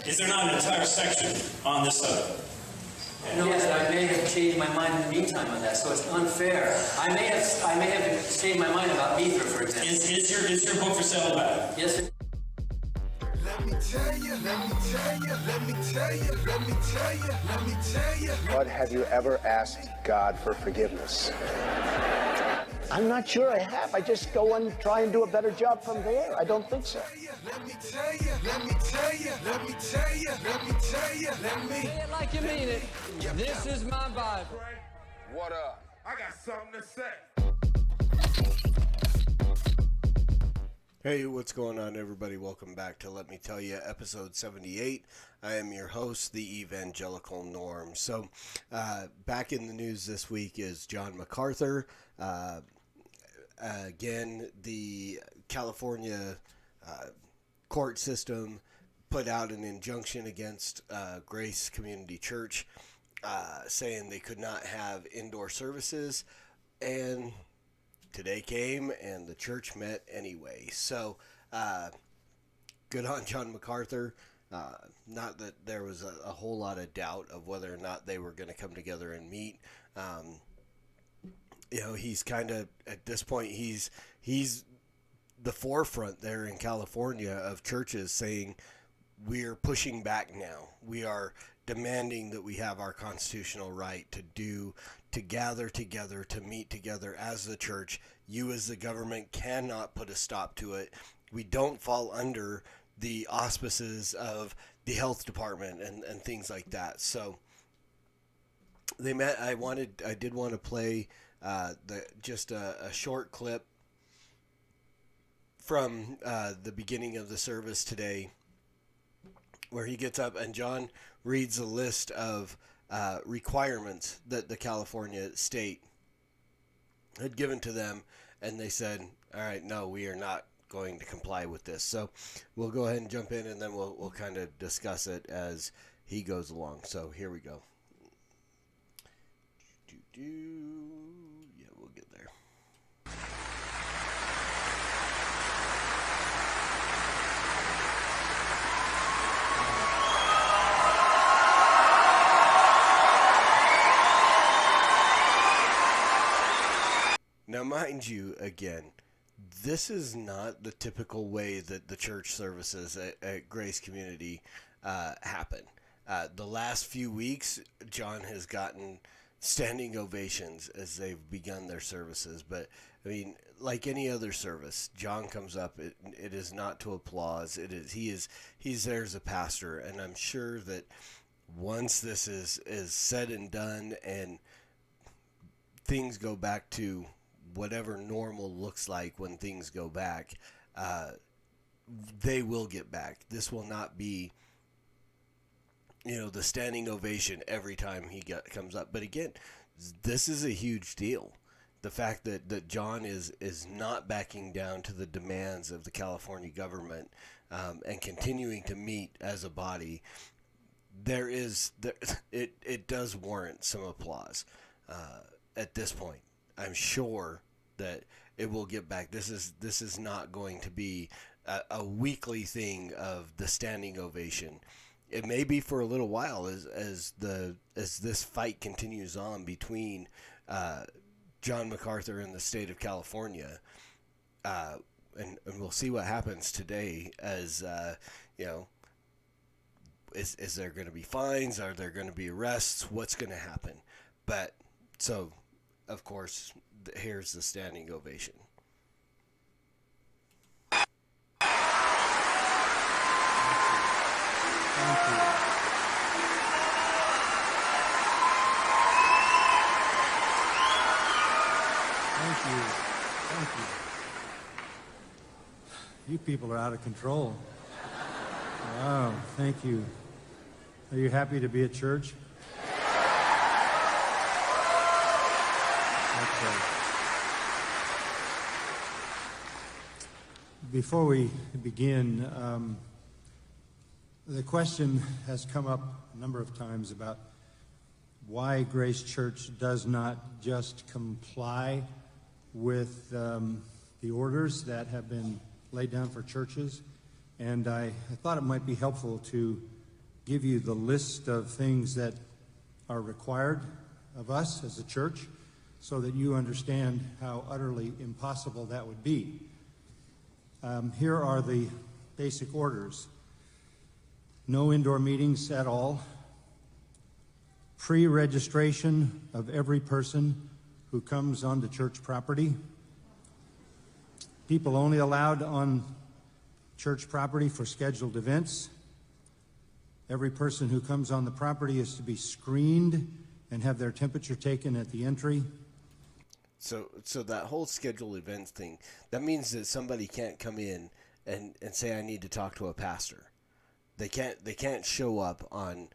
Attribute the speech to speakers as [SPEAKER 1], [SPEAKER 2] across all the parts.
[SPEAKER 1] Is there not an entire section on this subject?
[SPEAKER 2] No, yes, I may have changed my mind in the meantime on that, so it's unfair. I may have changed my mind about MacArthur, for example.
[SPEAKER 1] Is your book for sale back?
[SPEAKER 2] Yes, sir.
[SPEAKER 3] Let me tell you, let me tell you, let me tell you, let me tell you, let me tell you.
[SPEAKER 4] But have you ever asked God for forgiveness? I'm not sure I have. I just go and try and do a better job from there. I don't think so.
[SPEAKER 3] Let me tell you, let me tell you, let me tell you, let me tell you, let me.
[SPEAKER 5] Say it like you mean it. This is my Bible.
[SPEAKER 6] What up? I got something to say.
[SPEAKER 7] Hey, what's going on, everybody? Welcome back to Let Me Tell You, episode 78. I am your host, the Evangelical Norm. So, back in the news this week is John MacArthur. Again, the California court system put out an injunction against Grace Community Church, saying they could not have indoor services, and today came and the church met anyway. So, good on John MacArthur. Not that there was a whole lot of doubt of whether or not they were going to come together and meet. He's kind of, at this point, he's the forefront there in California of churches saying, we're pushing back now. We are demanding that we have our constitutional right to gather together, to meet together as the church. You as the government cannot put a stop to it. We don't fall under the auspices of the health department and things like that. So they met. I did want to play just a short clip from the beginning of the service today, where he gets up and John reads a list of requirements that the California state had given to them, and they said, all right, no, we are not going to comply with this. So we'll go ahead and jump in, and then we'll kind of discuss it as he goes along. So here we go. Yeah, we'll get there. Now, mind you, again, this is not the typical way that the church services at Grace Community happen. The last few weeks, John has gotten standing ovations as they've begun their services. But, I mean, like any other service, John comes up. It is not to applause. He's there as a pastor, and I'm sure that once this is said and done and things go back to whatever normal looks like when things go back, they will get back. This will not be, the standing ovation every time he comes up. But again, this is a huge deal. The fact that John is not backing down to the demands of the California government and continuing to meet as a body, it does warrant some applause at this point. I'm sure that it will get back. This is not going to be a weekly thing of the standing ovation. It may be for a little while as this fight continues on between John MacArthur and the state of California, and we'll see what happens today. As is there going to be fines? Are there going to be arrests? What's going to happen? But so. Of course, here's the standing ovation.
[SPEAKER 8] Thank you. Thank you. You people are out of control. Wow, thank you. Are you happy to be at church? Before we begin, the question has come up a number of times about why Grace Church does not just comply with the orders that have been laid down for churches. And I thought it might be helpful to give you the list of things that are required of us as a church so that you understand how utterly impossible that would be. Here are the basic orders. No indoor meetings at all. Pre-registration of every person who comes onto church property. People only allowed on church property for scheduled events. Every person who comes on the property is to be screened and have their temperature taken at the entry.
[SPEAKER 7] So that whole scheduled events thing, that means that somebody can't come in and say, I need to talk to a pastor. They can't show up on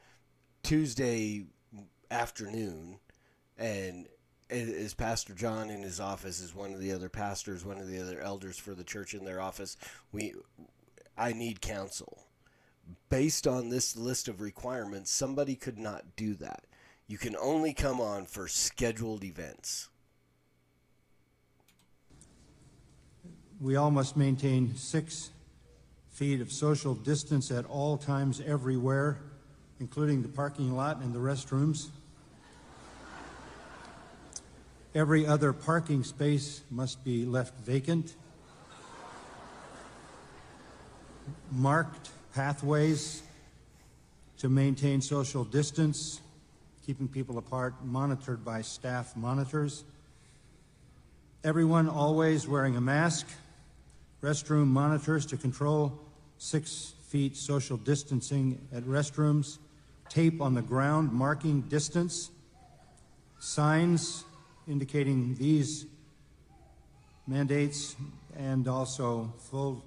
[SPEAKER 7] Tuesday afternoon and is Pastor John in his office, is one of the other pastors, one of the other elders for the church in their office. I need counsel. Based on this list of requirements, somebody could not do that. You can only come on for scheduled events.
[SPEAKER 8] We all must maintain 6 feet of social distance at all times everywhere, including the parking lot and the restrooms. Every other parking space must be left vacant. Marked pathways to maintain social distance, keeping people apart, monitored by staff monitors. Everyone always wearing a mask. Restroom monitors to control 6 feet social distancing at restrooms. Tape on the ground marking distance. Signs indicating these mandates, and also full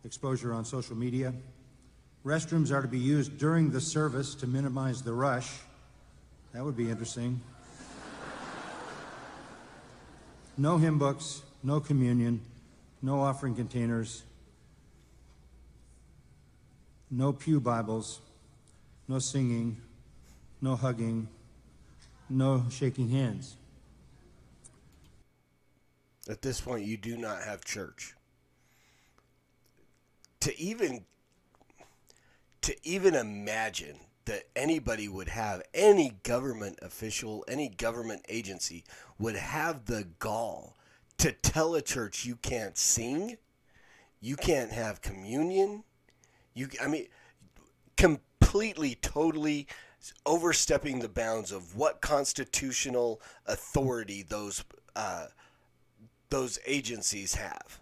[SPEAKER 8] exposure on social media. Restrooms are to be used during the service to minimize the rush. That would be interesting. No hymn books, no communion, no offering containers, no pew Bibles, no singing, no hugging, no shaking hands.
[SPEAKER 7] At this point, you do not have church. To even imagine that anybody would have, any government official, any government agency would have the gall to tell a church you can't sing, you can't have communion, completely, totally overstepping the bounds of what constitutional authority those agencies have.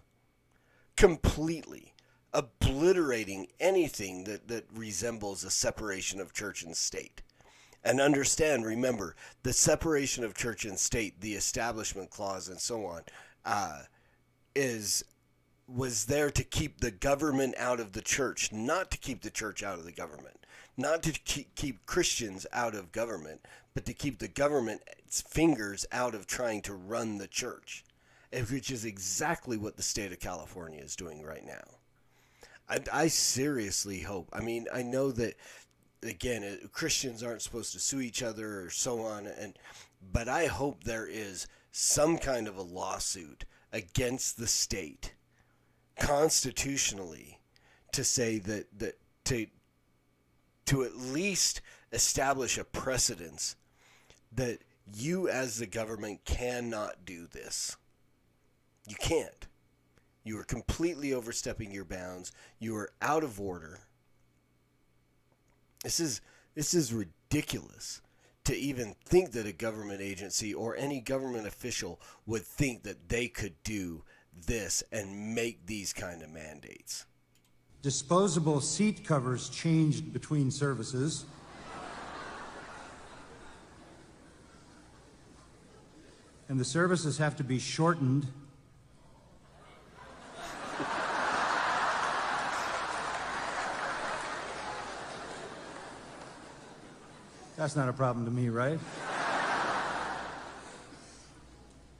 [SPEAKER 7] Completely obliterating anything that resembles a separation of church and state. And understand, remember, the separation of church and state, the Establishment Clause and so on, was there to keep the government out of the church, not to keep the church out of the government, not to keep Christians out of government, but to keep the government's fingers out of trying to run the church, which is exactly what the state of California is doing right now. I seriously hope. I mean, I know that, again, Christians aren't supposed to sue each other or so on, but I hope there is some kind of a lawsuit against the state constitutionally to say that to at least establish a precedence that you as the government cannot do this. You can't. You are completely overstepping your bounds. You are out of order. This is ridiculous to even think that a government agency or any government official would think that they could do this and make these kind of mandates.
[SPEAKER 8] Disposable seat covers changed between services. And the services have to be shortened. That's not a problem to me, right?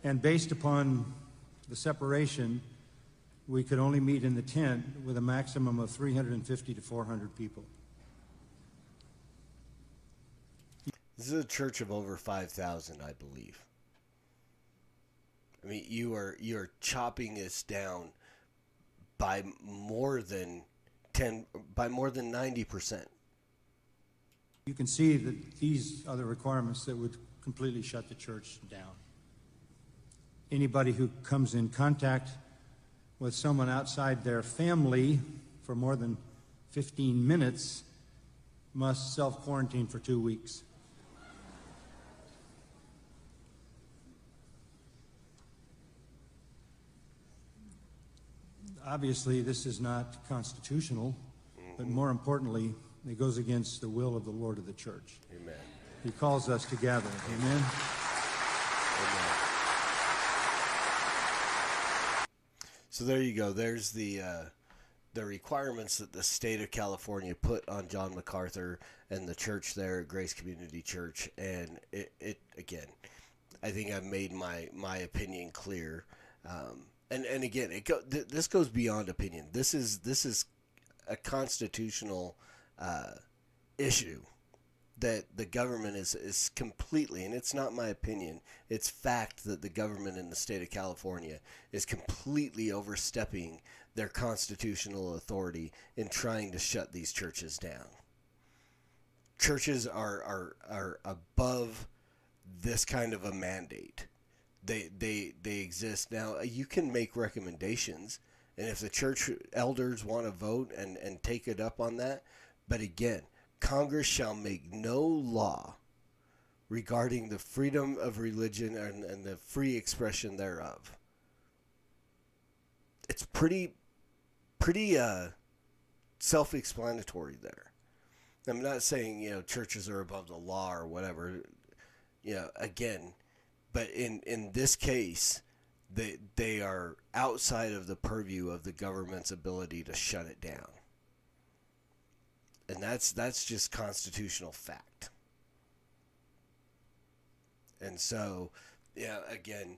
[SPEAKER 8] And based upon the separation, we could only meet in the tent with a maximum of 350 to 400 people.
[SPEAKER 7] This is a church of over 5,000, I believe. I mean, you are chopping this down by more than 90%.
[SPEAKER 8] You can see that these are the requirements that would completely shut the church down. Anybody who comes in contact with someone outside their family for more than 15 minutes must self-quarantine for 2 weeks. Obviously, this is not constitutional, but more importantly, it goes against the will of the Lord of the church.
[SPEAKER 7] Amen.
[SPEAKER 8] He calls us to gather. Amen.
[SPEAKER 7] So there you go. There's the requirements that the state of California put on John MacArthur and the church there at Grace Community Church. And it again, I think I've made my opinion clear. And again, this goes beyond opinion. This is a constitutional issue that the government is completely, and it's not my opinion, it's fact that the government in the state of California is completely overstepping their constitutional authority in trying to shut these churches down. Churches are above this kind of a mandate. They exist. Now, you can make recommendations, and if the church elders want to vote and take it up on that, but again, Congress shall make no law regarding the freedom of religion and the free expression thereof. It's pretty self-explanatory there. I'm not saying, churches are above the law or whatever, again, but in this case, they are outside of the purview of the government's ability to shut it down. And that's just constitutional fact. And so, again,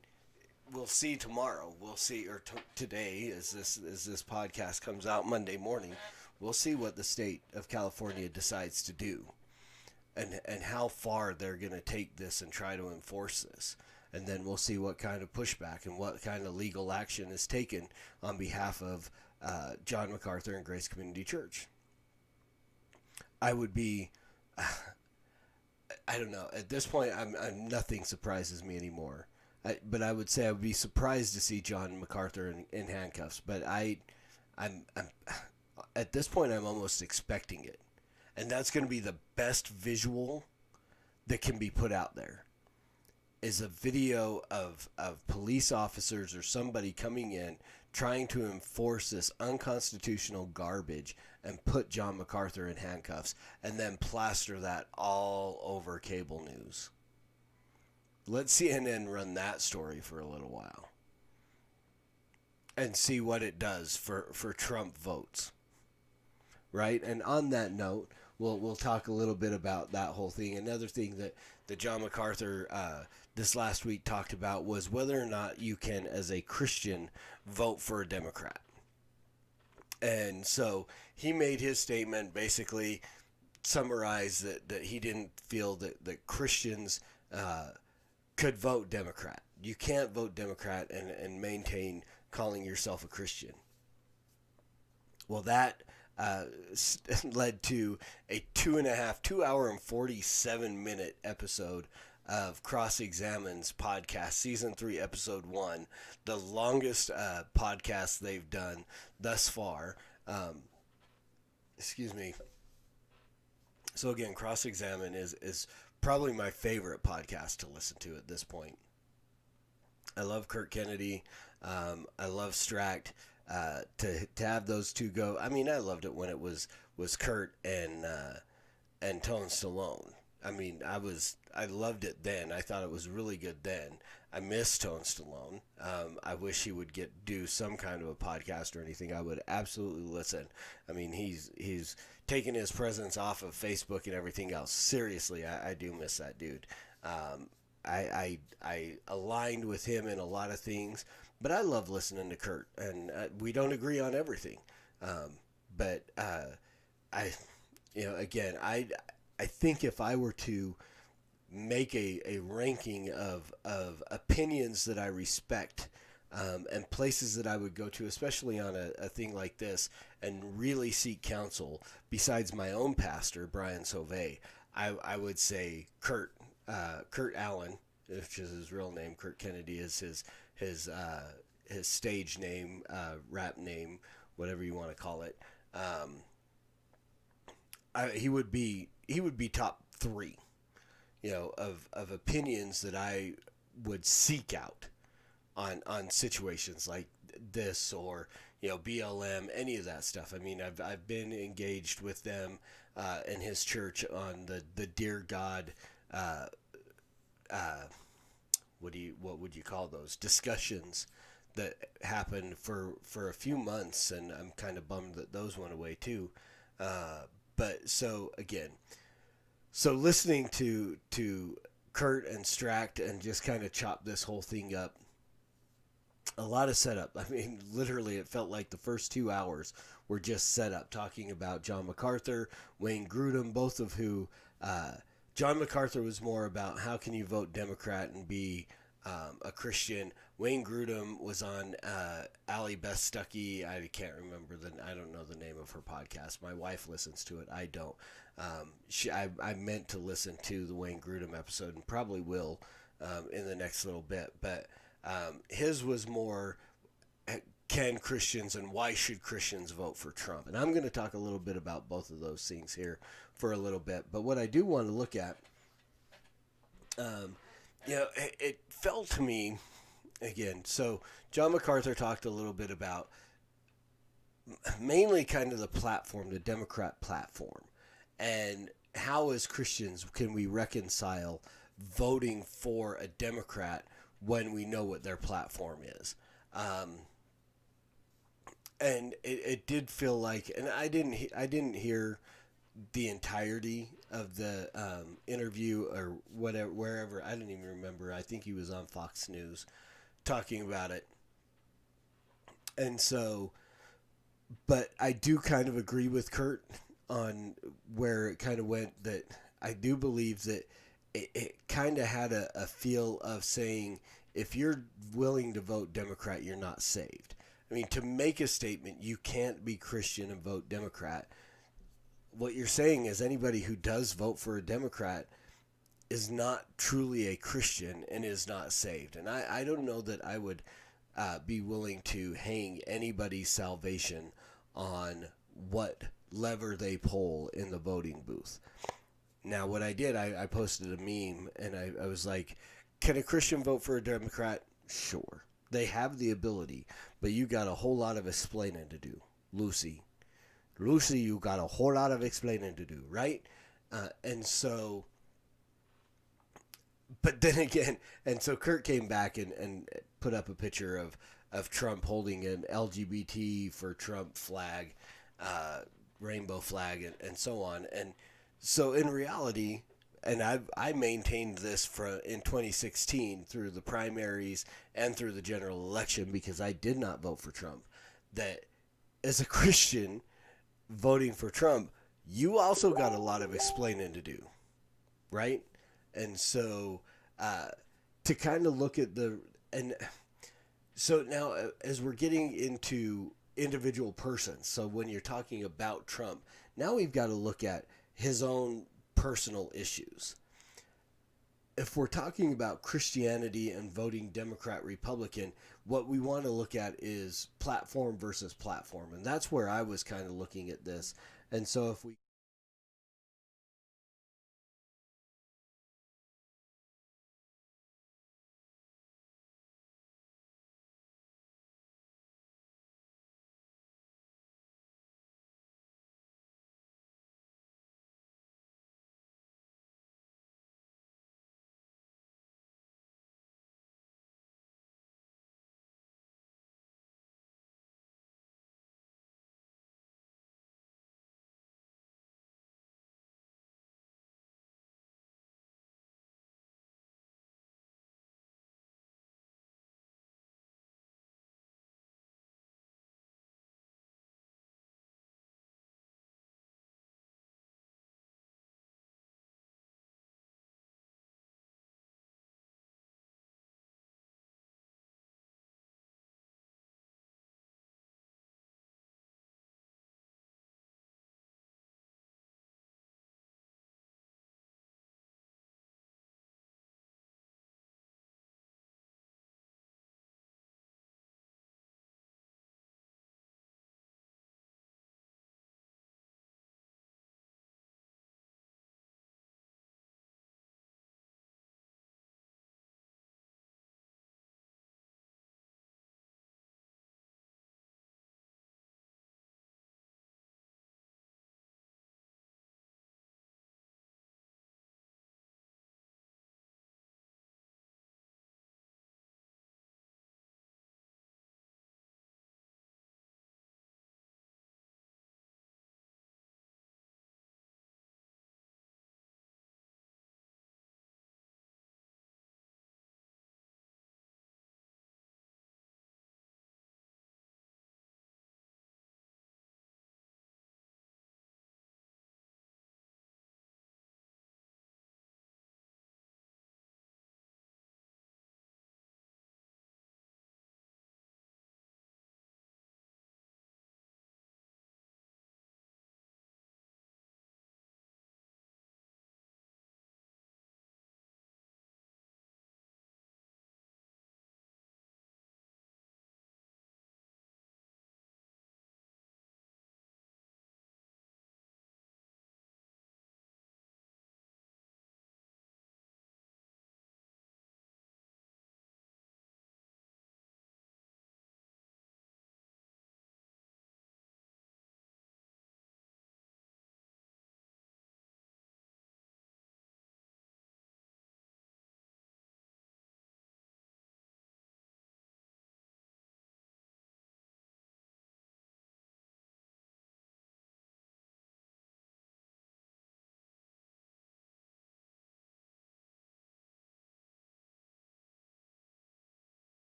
[SPEAKER 7] we'll see tomorrow. We'll see, or today, as this podcast comes out Monday morning, we'll see what the state of California decides to do, and how far they're going to take this and try to enforce this. And then we'll see what kind of pushback and what kind of legal action is taken on behalf of John MacArthur and Grace Community Church. I would be, I don't know. At this point, I'm nothing surprises me anymore. But I would say I would be surprised to see John MacArthur in handcuffs. But I'm at this point, I'm almost expecting it, and that's going to be the best visual that can be put out there. Is a video of police officers or somebody coming in trying to enforce this unconstitutional garbage and put John MacArthur in handcuffs and then plaster that all over cable news. Let CNN run that story for a little while and see what it does for Trump votes. Right? And on that note, we'll talk a little bit about that whole thing. Another thing that John MacArthur this last week talked about was whether or not you can, as a Christian, vote for a Democrat. And so he made his statement, basically summarized that he didn't feel that Christians could vote Democrat. You can't vote Democrat and maintain calling yourself a Christian. Well, that led to a 2 hour and 47-minute episode of Cross Examine's podcast, Season 3, Episode 1, the longest podcast they've done thus far. Excuse me. So again, Cross Examine is probably my favorite podcast to listen to at this point. I love Kurt Kennedy. I love Stracht. To have those two go, I mean, I loved it when it was Kurt and Tone Stallone. I mean, I loved it then. I thought it was really good then. I miss Tone Stallone. I wish he would do some kind of a podcast or anything. I would absolutely listen. I mean, he's taken his presence off of Facebook and everything else. Seriously, I do miss that dude. I aligned with him in a lot of things, but I love listening to Kurt, and we don't agree on everything. But I think if I were to make a ranking of opinions that I respect, and places that I would go to, especially on a thing like this, and really seek counsel, besides my own pastor, Brian Sauvé, I would say Kurt Allen, which is his real name. Kurt Kennedy is his stage name, rap name, whatever you want to call it. He would be top three, of opinions that I would seek out on situations like this, or BLM, any of that stuff. I mean, I've been engaged with them in his church on the Dear God, what would you call those discussions that happened for a few months, and I'm kind of bummed that those went away too. But so again, listening to Kurt and Stracht and just kind of chop this whole thing up, a lot of setup. I mean, literally, it felt like the first 2 hours were just set up, talking about John MacArthur, Wayne Grudem, both of who, John MacArthur was more about how can you vote Democrat and be a Christian. Wayne Grudem was on Allie Beth Stuckey. I can't remember I don't know the name of her podcast. My wife listens to it. I don't. I meant to listen to the Wayne Grudem episode, and probably will in the next little bit. But his was more, can Christians and why should Christians vote for Trump? And I'm going to talk a little bit about both of those things here for a little bit. But what I do want to look at, it felt to me, again, so John MacArthur talked a little bit about mainly kind of the platform, the Democrat platform, and how as Christians can we reconcile voting for a Democrat when we know what their platform is. And it did feel like, and I didn't hear the entirety of the interview or whatever, wherever. I didn't even remember. I think he was on Fox News talking about it. And so, but I do kind of agree with Kurt on where it kind of went, that I do believe that it kind of had a feel of saying, if you're willing to vote Democrat, you're not saved. I mean, to make a statement, you can't be Christian and vote Democrat. What you're saying is anybody who does vote for a Democrat is not truly a Christian and is not saved. And I don't know that I would be willing to hang anybody's salvation on what lever they pull in the voting booth. Now, what I did, I posted a meme, and I was like, can a Christian vote for a Democrat? Sure. They have the ability, but you got a whole lot of explaining to do. Lucy, you got a whole lot of explaining to do, right? And so, but then again, and so Kurt came back and put up a picture of Trump holding an LGBT for Trump flag, rainbow flag, and so on. And so in reality, and I maintained this in 2016 through the primaries and through the general election, because I did not vote for Trump, that as a Christian voting for Trump, you also got a lot of explaining to do, right? And so to kind of look at so now as we're getting into individual persons, so when you're talking about Trump, now we've got to look at his own personal issues. If we're talking about Christianity and voting Democrat, Republican, what we want to look at is platform versus platform. And that's where I was kind of looking at this. And so if we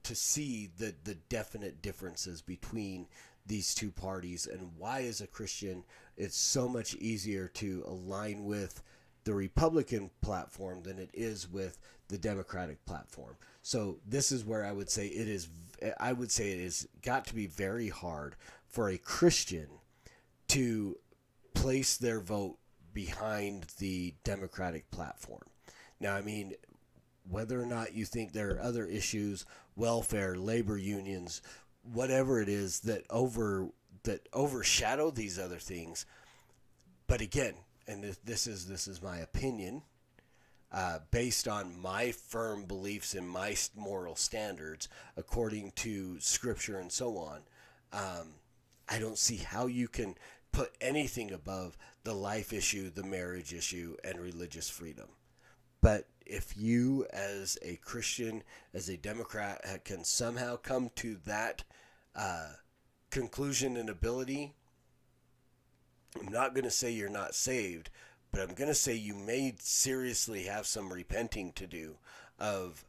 [SPEAKER 7] to see the definite differences between these two parties, and why, as a Christian, it's so much easier to align with the Republican platform than it is with the Democratic platform. So this is where I would say it is got to be very hard for a Christian to place their vote behind the Democratic platform. Now, I mean, whether or not you think there are other issues, welfare, labor unions, whatever it is that overshadow these other things. But again, and this is my opinion, based on my firm beliefs and my moral standards, according to Scripture and so on, I don't see how you can put anything above the life issue, the marriage issue, and religious freedom. But if you, as a Christian, as a Democrat, can somehow come to that conclusion and ability, I'm not going to say you're not saved, but I'm going to say you may seriously have some repenting to do of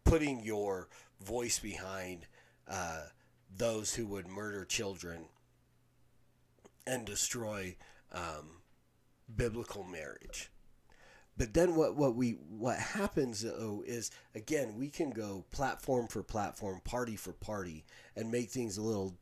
[SPEAKER 7] putting your voice behind those who would murder children and destroy biblical marriage. But then what happens, though, is, again, we can go platform for platform, party for party, and make things a little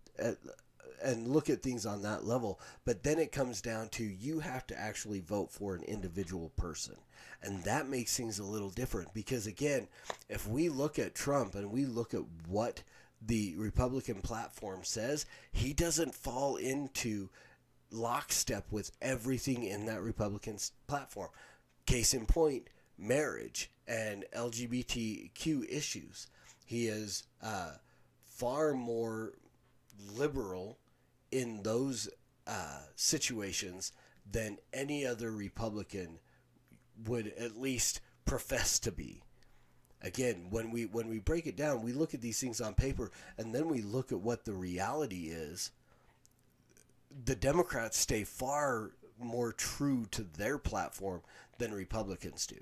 [SPEAKER 7] and look at things on that level. But then it comes down to you have to actually vote for an individual person. And that makes things a little different, because, again, if we look at Trump and we look at what the Republican platform says, he doesn't fall into lockstep with everything in that Republican platform. Case in point, marriage and LGBTQ issues. He is far more liberal in those situations than any other Republican would at least profess to be. Again, when we break it down, we look at these things on paper, and then we look at what the reality is. The Democrats stay far more true to their platform than Republicans do,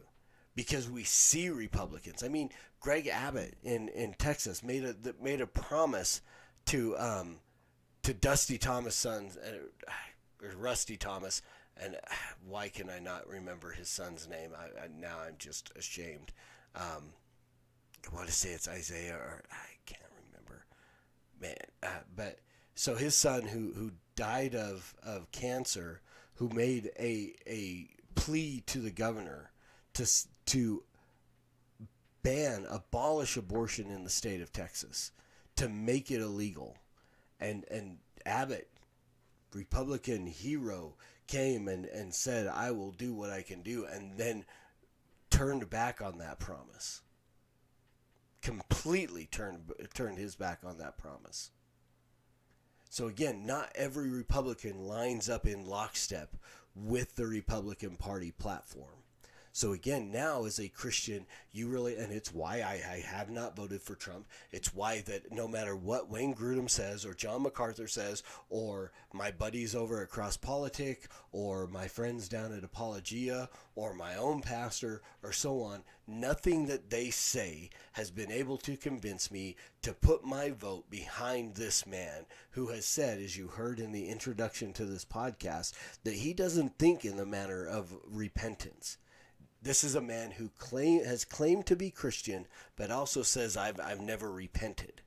[SPEAKER 7] because we see Republicans. I mean, Greg Abbott in Texas made a promise to Dusty Thomas' sons, or Rusty Thomas, and why can I not remember his son's name? Now I'm just ashamed. I want to say it's Isaiah, or I can't remember. Man, but so his son who died of cancer, who made a plea to the governor to abolish abortion in the state of Texas, to make it illegal. And Abbott, Republican hero, came and said, I will do what I can do, and then turned back on that promise. Completely turned his back on that promise. So again, not every Republican lines up in lockstep with the Republican Party platform. So again, now as a Christian, you really, and it's why I have not voted for Trump. It's why that no matter what Wayne Grudem says, or John MacArthur says, or my buddies over at Cross Politic, or my friends down at Apologia, or my own pastor, or so on, nothing that they say has been able to convince me to put my vote behind this man who has said, as you heard in the introduction to this podcast, that he doesn't think in the manner of repentance. This is a man who has claimed to be Christian, but also says, I've never repented.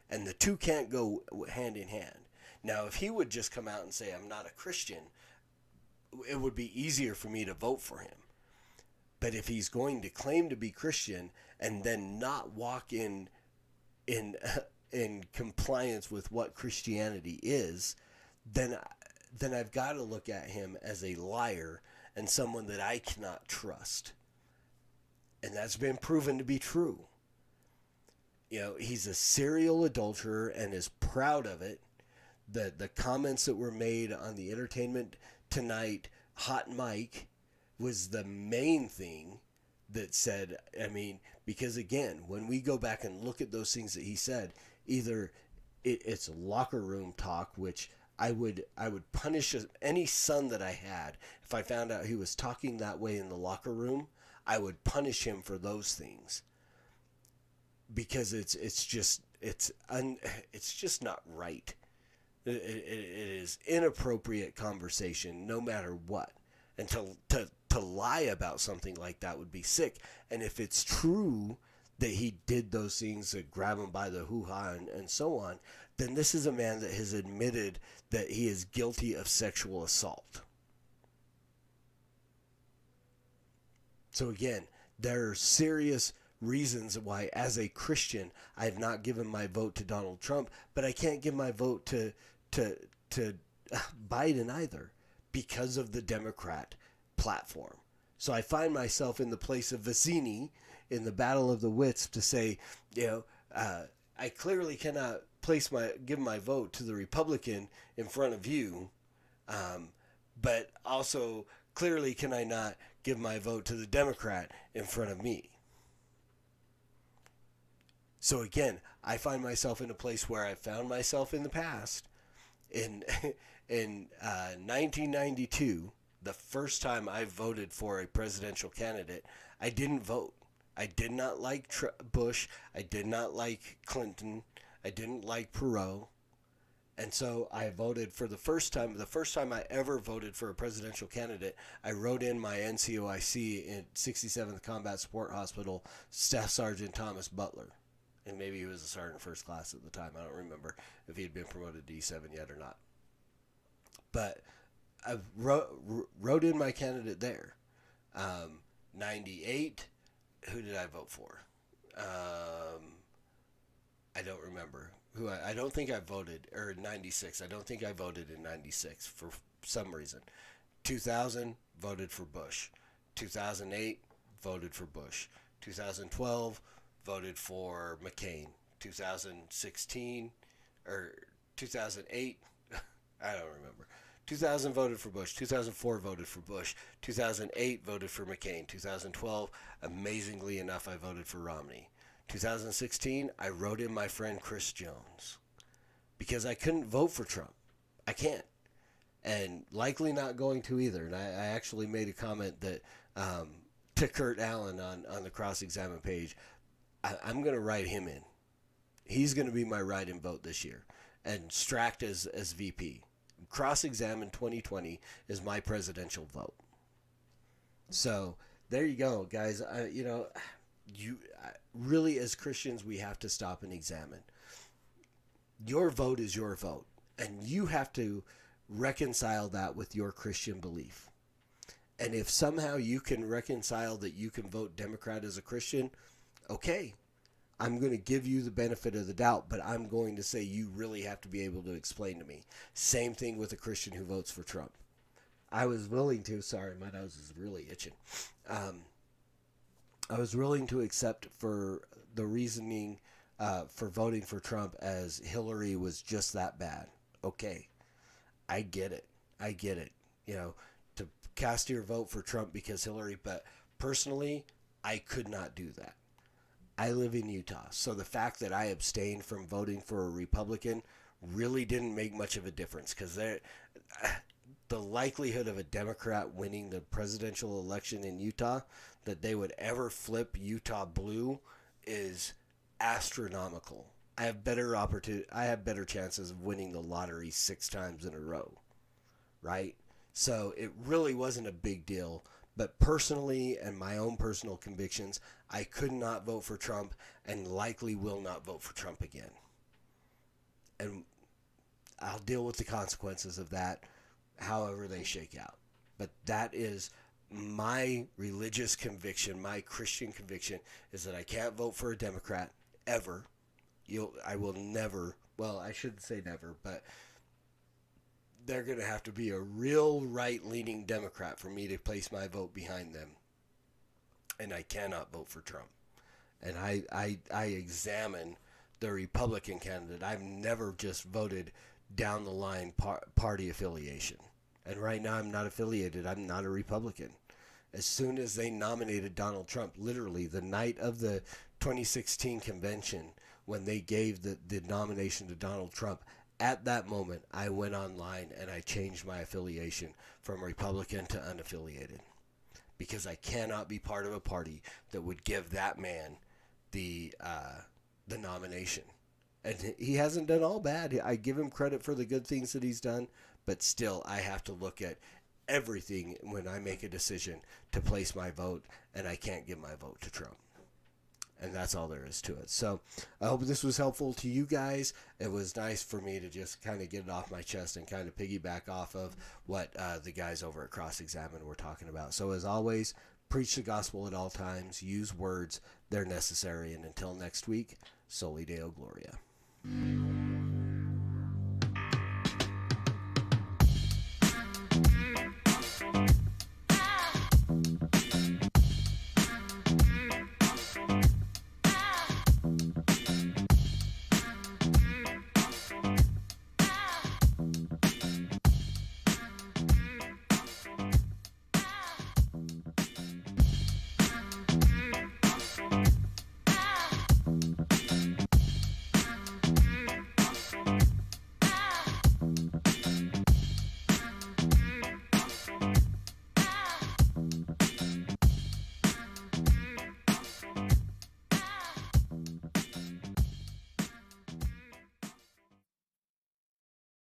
[SPEAKER 7] And the two can't go hand in hand. Now, if he would just come out and say, I'm not a Christian, it would be easier for me to vote for him. But if he's going to claim to be Christian and then not walk in compliance with what Christianity is, then I've got to look at him as a liar and someone that I cannot trust. And that's been proven to be true. You know, he's a serial adulterer and is proud of it. The comments that were made on the Entertainment Tonight hot mic was the main thing that said, I mean, because again, when we go back and look at those things that he said, either it's locker room talk, which I would punish any son that I had. If I found out he was talking that way in the locker room, I would punish him for those things. because it's just not right. It is inappropriate conversation, no matter what. And to lie about something like that would be sick. And if it's true that he did those things, that grab him by the hoo-ha and so on, then this is a man that has admitted that he is guilty of sexual assault. So again, there are serious reasons why, as a Christian, I have not given my vote to Donald Trump, but I can't give my vote to Biden either, because of the Democrat platform. So I find myself in the place of Vicini in the Battle of the Wits to say, I clearly cannot give my vote to the Republican in front of you, but also clearly can I not give my vote to the Democrat in front of me. So again, I find myself in a place where I found myself in the past. In 1992, the first time I voted for a presidential candidate, I didn't vote. I did not like Bush. I did not like Clinton. I didn't like Perot. And so I voted for the first time I ever voted for a presidential candidate, I wrote in my NCOIC in 67th Combat Support Hospital, Staff Sergeant Thomas Butler. And maybe he was a sergeant first class at the time. I don't remember if he had been promoted to E7 yet or not. But I wrote in my candidate there. 98, who did I vote for? I don't remember. I don't think I voted, or 96. I don't think I voted in 96 for some reason. 2000, voted for Bush. 2008, voted for Bush. 2012, voted for McCain. 2016, or 2008, I don't remember. 2000 voted for Bush. 2004 voted for Bush. 2008 voted for McCain. 2012, amazingly enough, I voted for Romney. 2016, I wrote in my friend Chris Jones because I couldn't vote for Trump. I can't. And likely not going to either. And I actually made a comment that to Kurt Allen on the cross-examine page, I'm going to write him in. He's going to be my write-in vote this year. And Stracht as VP. Cross-examine 2020 is my presidential vote. So there you go, guys. Really, as Christians, we have to stop and examine. Your vote is your vote, and you have to reconcile that with your Christian belief. And if somehow you can reconcile that you can vote Democrat as a Christian, okay, I'm going to give you the benefit of the doubt, but I'm going to say you really have to be able to explain to me. Same thing with a Christian who votes for Trump. I was willing to, sorry, my nose is really itching. I was willing to accept for the reasoning for voting for Trump as Hillary was just that bad. Okay, I get it. To cast your vote for Trump because Hillary, but personally, I could not do that. I live in Utah, so the fact that I abstained from voting for a Republican really didn't make much of a difference because the likelihood of a Democrat winning the presidential election in Utah, that they would ever flip Utah blue, is astronomical. I have better chances of winning the lottery 6 times in a row, right? So it really wasn't a big deal. But personally, and my own personal convictions, I could not vote for Trump and likely will not vote for Trump again. And I'll deal with the consequences of that however they shake out. But that is my religious conviction, my Christian conviction, is that I can't vote for a Democrat ever. I will never, well, I shouldn't say never, but they're going to have to be a real right-leaning Democrat for me to place my vote behind them. And I cannot vote for Trump. And I examine the Republican candidate. I've never just voted down the line party affiliation. And right now I'm not affiliated. I'm not a Republican. As soon as they nominated Donald Trump, literally the night of the 2016 convention, when they gave the nomination to Donald Trump, at that moment, I went online and I changed my affiliation from Republican to unaffiliated because I cannot be part of a party that would give that man the the nomination. And he hasn't done all bad. I give him credit for the good things that he's done, but still, I have to look at everything when I make a decision to place my vote, and I can't give my vote to Trump. And that's all there is to it. So I hope this was helpful to you guys. It was nice for me to just kind of get it off my chest and kind of piggyback off of what the guys over at Cross Examine were talking about. So as always, preach the gospel at all times. Use words. They're necessary. And until next week, Soli Deo Gloria.